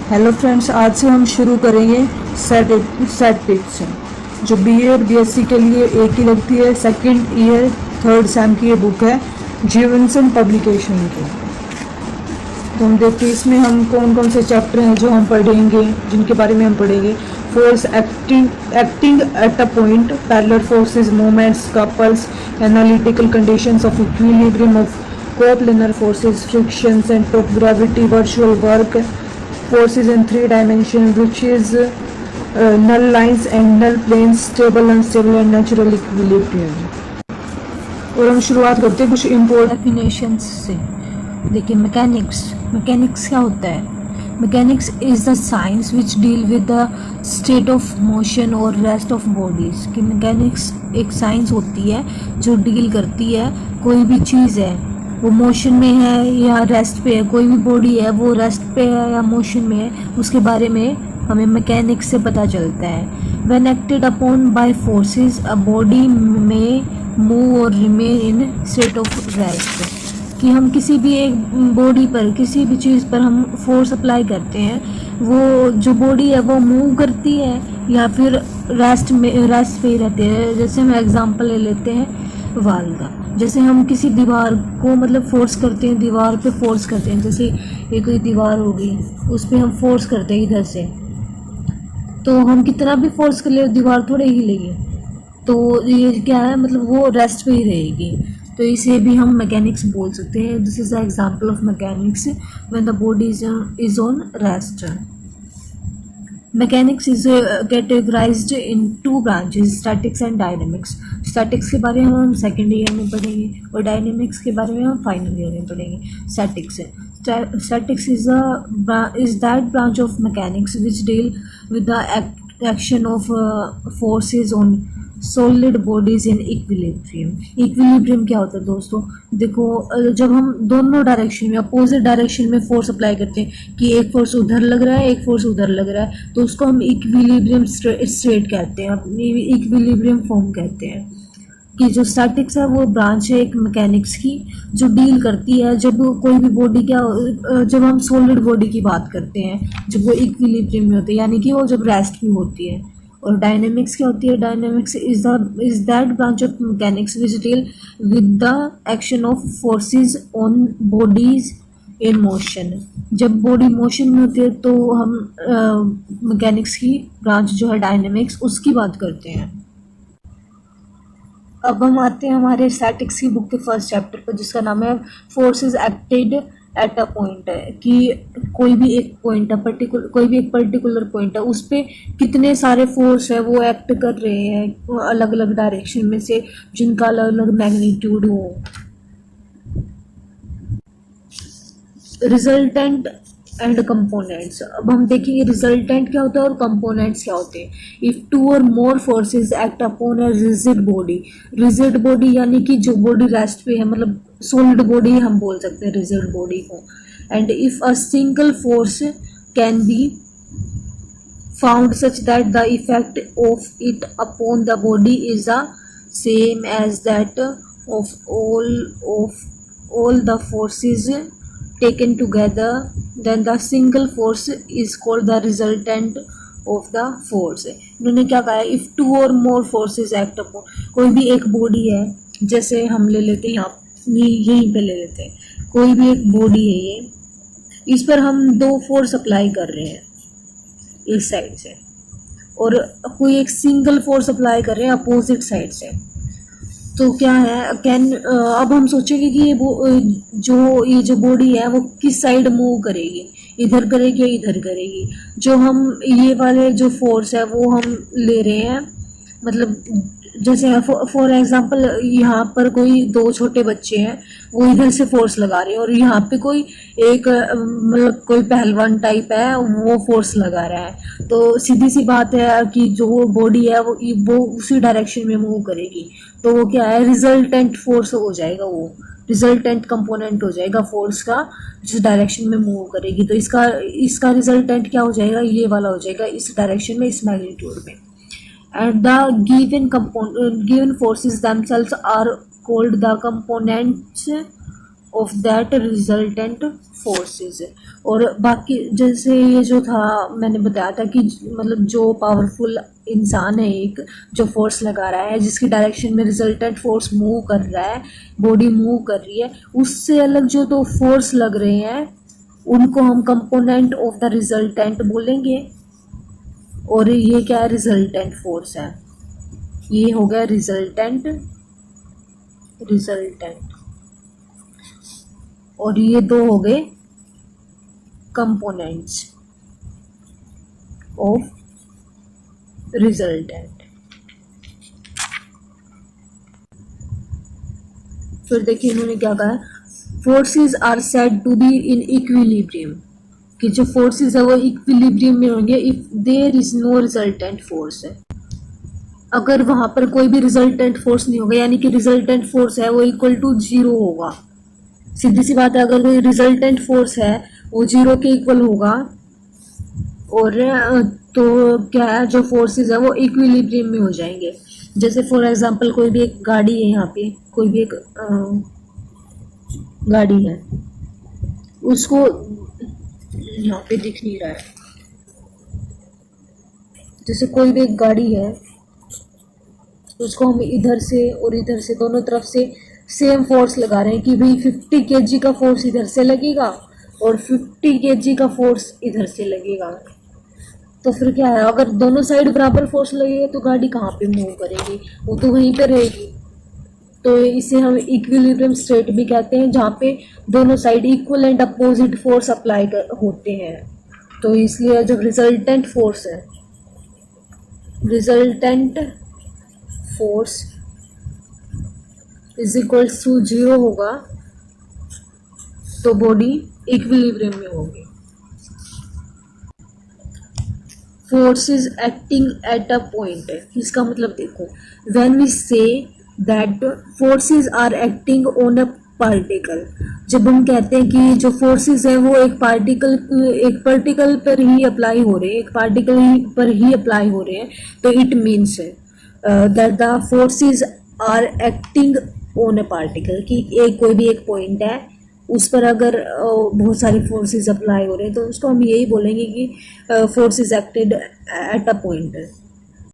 Hello friends, आज से हम शुरू करेंगे सेट टिप्स जो बीए और बीएससी के लिए एक ही लगती है। सेकंड ईयर थर्ड सेम की ये बुक है जीवनसन पब्लिकेशन की। तो हम देखते हैं इसमें हम कौन कौन से चैप्टर हैं जो हम पढ़ेंगे, जिनके बारे में हम पढ़ेंगे। Force acting at a point, parallel forces, moments, couples, analytical conditions of equilibrium of coplanar forces, frictions and टॉपोग्राविटी, virtual work, forces in three dimensions, which is null lines and null planes, stable, unstable and natural equilibrium। और हम शुरुआत करते हैं कुछ important definitions से। देखिए, mechanics क्या होता है? Mechanics is the science which deal with the state of motion और रेस्ट ऑफ बॉडीज़। कि मैकेनिक्स एक साइंस होती है जो डील करती है कोई भी चीज़ है वो मोशन में है या रेस्ट पे है, कोई भी बॉडी है वो रेस्ट पे है या मोशन में है, उसके बारे में हमें मैकेनिक्स से पता चलता है। When acted upon bye forces a body में मूव और remain in state of rest. कि हम किसी भी एक बॉडी पर, किसी भी चीज़ पर हम फोर्स अप्लाई करते हैं, वो जो बॉडी है वो मूव करती है या फिर रेस्ट पे ही रहती है। जैसे हम एग्जांपल ले लेते हैं वाल का। जैसे हम किसी दीवार को मतलब फोर्स करते हैं, दीवार पे फोर्स करते हैं। जैसे ये कोई दीवार होगी, उस पर हम फोर्स करते हैं इधर से, तो हम कितना भी फोर्स कर ले दीवार थोड़े हिलेगी। तो ये क्या है, मतलब वो रेस्ट पे ही रहेगी। तो इसे भी हम मैकेनिक्स बोल सकते हैं। This is the example of mechanics when the body is on rest. Mechanics is categorised in two branches, statics and dynamics. Statics के बारे में हम सेकेंड ईयर में पढ़ेंगे और डायनेमिक्स के बारे में हम फाइनल ईयर में पढ़ेंगे। Statics is that branch of mechanics which deal with the action of forces on solid bodies in equilibrium. Equilibrium क्या होता है दोस्तों? देखो, जब हम दोनों डायरेक्शन में, अपोजिट डायरेक्शन में फोर्स अप्लाई करते हैं कि एक फोर्स उधर लग रहा है, एक फोर्स उधर लग रहा है, तो उसको हम इक्विलिब्रियम स्टेट कहते हैं, इक्विलिब्रियम फॉर्म कहते हैं। कि जो स्टैटिक्स है वो ब्रांच है एक मैकेनिक्स की जो डील करती है जब कोई भी बॉडी जब हम सॉलिड बॉडी की बात करते हैं, जब वो इक्विलिब्रियम में होती है, यानी कि वो जब रेस्ट में होती है। और डायनेमिक्स क्या होती है? Dynamics is that branch of mechanics which deal with the action of forces on bodies in motion. जब बॉडी मोशन में होती है तो हम मैकेनिक्स की ब्रांच जो है डायनेमिक्स, उसकी बात करते हैं। अब हम आते हैं हमारे स्टैटिक्स की बुक के फर्स्ट चैप्टर पर, जिसका नाम है forces acted eight a point. है कि कोई भी एक पॉइंट है, कोई भी एक पर्टिकुलर पॉइंट है, उस पर कितने सारे फोर्स है वो एक्ट कर रहे हैं अलग अलग डायरेक्शन में से, जिनका अलग अलग मैग्नीट्यूड हो। Resultant and components. अब हम देखेंगे रिजल्टेंट क्या होता है और कंपोनेंट्स क्या होते हैं। इफ टू और more forces act upon a rigid body यानी कि जो बॉडी रेस्ट पे है, मतलब सॉलिड बॉडी हम बोल सकते हैं रिजिड बॉडी को। And if a single force can be found such that the effect of it upon the body is the same as that of all the forces taken together, then the single force is called the resultant of the force। इन्होंने क्या कहा है? if two or more forces act upon, कोई भी एक body है, जैसे हम ले लेते हैं यहीं पे ले लेते हैं, कोई भी एक बॉडी है ये, इस पर हम दो फोर्स अप्लाई कर रहे हैं इस साइड से, और कोई एक सिंगल फोर्स अप्लाई कर रहे हैं अपोजिट साइड से। तो क्या है, अब हम सोचेंगे कि ये जो बॉडी है वो किस साइड मूव करेगी, इधर करेगी या इधर करेगी। जो हम ये वाले जो फोर्स है वो हम ले रहे हैं, मतलब जैसे फॉर एग्जांपल यहाँ पर कोई दो छोटे बच्चे हैं, वो इधर से फोर्स लगा रहे हैं, और यहाँ पे कोई एक मतलब कोई पहलवान टाइप है वो फोर्स लगा रहा है। तो सीधी सी बात है कि जो बॉडी है वो उसी डायरेक्शन में मूव करेगी। तो वो क्या है, रिजल्टेंट फोर्स हो जाएगा, वो रिजल्टेंट कंपोनेंट हो जाएगा फोर्स का, जिस डायरेक्शन में मूव करेगी। तो इसका रिजल्टेंट क्या हो जाएगा? ये वाला हो जाएगा, इस डायरेक्शन में, इस मैग्नीट्यूड में। And the given forces themselves are called the components of that resultant forces. और बाकी जैसे ये जो था मैंने बताया था कि मतलब जो पावरफुल इंसान है एक, जो फोर्स लगा रहा है जिसकी डायरेक्शन में रिजल्टेंट फोर्स मूव कर रहा है, बॉडी मूव कर रही है, उससे अलग जो दो फोर्स लग रहे हैं उनको हम कंपोनेंट ऑफ द रिजल्टेंट बोलेंगे। और ये क्या है, रिजल्टेंट फोर्स है, ये हो गया रिजल्टेंट, और ये दो हो गए कंपोनेंट्स ऑफ रिजल्टेंट। फिर देखिए इन्होंने क्या कहा है, forces are said to be in equilibrium, कि जो फोर्सेस है वो इक्विलिब्रियम में होंगे if there is no resultant force है, अगर वहां पर कोई भी रिजल्टेंट फोर्स नहीं होगा, यानी कि रिजल्टेंट फोर्स है वो इक्वल टू जीरो होगा। सीधी सी बात है, अगर कोई रिजल्टेंट फोर्स है वो जीरो के इक्वल होगा, और तो क्या है, जो फोर्सेस है वो इक्विलिब्रियम में हो जाएंगे। जैसे फॉर एग्जांपल कोई भी एक गाड़ी है, यहाँ पे कोई भी एक गाड़ी है, उसको यहाँ पे दिख नहीं रहा है, जैसे कोई भी एक गाड़ी है उसको हम इधर से और इधर से दोनों तरफ से सेम फोर्स लगा रहे हैं कि भाई 50 kg का फोर्स इधर से लगेगा और 50 kg का फोर्स इधर से लगेगा। तो फिर क्या है, अगर दोनों साइड बराबर फोर्स लगेगा तो गाड़ी कहाँ पे मूव करेगी, वो तो वहीं पे रहेगी। तो इसे हम इक्विलिब्रियम स्टेट भी कहते हैं, जहाँ पे दोनों side equal and opposite force apply होते हैं। तो इसलिए जब रिजल्टेंट फोर्स है, resultant force is equals to zero होगा तो बॉडी इक्विलिब्रियम में होगी। Force is acting at a point, इसका मतलब देखो, when we say that forces are acting on a particle, जब हम कहते हैं कि जो फोर्सेस हैं वो एक पार्टिकल पर ही अप्लाई हो रहे हैं, एक पार्टिकल पर ही अप्लाई हो रहे हैं, तो it means that the forces are acting on a particle, कि एक कोई भी एक पॉइंट है उस पर अगर बहुत सारी फोर्सेस अप्लाई हो रहे हैं तो उसको हम यही बोलेंगे कि forces acted eight a point.